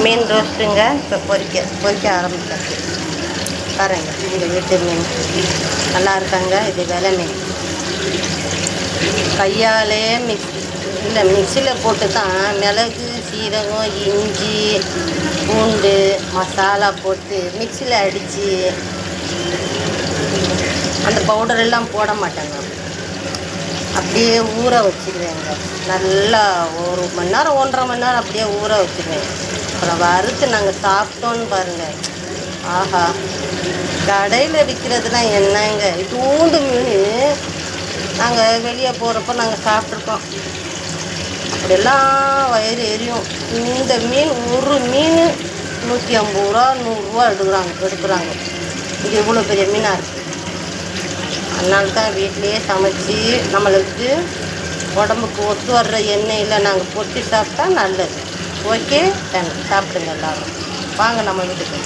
மீன் ரோஸ்ட்டுங்க. இப்போ பொரிக்க ஆரம்பிச்சாச்சு. பாருங்க, எங்கள் வீட்டு மீன் நல்லா இருக்காங்க. இது வெலை மீன். கையாலே மிக்சியில் போட்டு தான் மிளகு, சீரகம், இஞ்சி, பூண்டு, மசாலா போட்டு மிக்சியில் அடித்து அந்த பவுடரெல்லாம் போட மாட்டாங்க. அப்படியே ஊற வச்சுருவேங்க. நல்லா 1 மணி நேரம் 1.5 மணி நேரம் அப்படியே ஊற வச்சுருவேன். அப்புறம் வறுத்து நாங்கள் சாப்பிட்டோன்னு பாருங்கள். ஆஹா, கடையில் விற்கிறதுலாம் என்னங்க, தூண்டு மீன் நாங்கள் வெளியே போகிறப்ப நாங்கள் சாப்பிட்ருக்கோம். அப்படியெல்லாம் வயிறு எரியும். இந்த மீன் ஒரு மீன் 150 ரூபா 100 ரூபா எடுக்கிறாங்க. இது இவ்வளோ பெரிய மீனாக இருக்குது. அதனால தான் வீட்லேயே சமைச்சி நம்மளுக்கு உடம்புக்கு ஒத்து வர்ற எண்ணெயில் நாங்கள் பொட்டி சாப்பிட்டா நல்லது. ஓகே, சாப்பிடுங்க எல்லோரும். வாங்க நம்ம வீட்டுக்கு.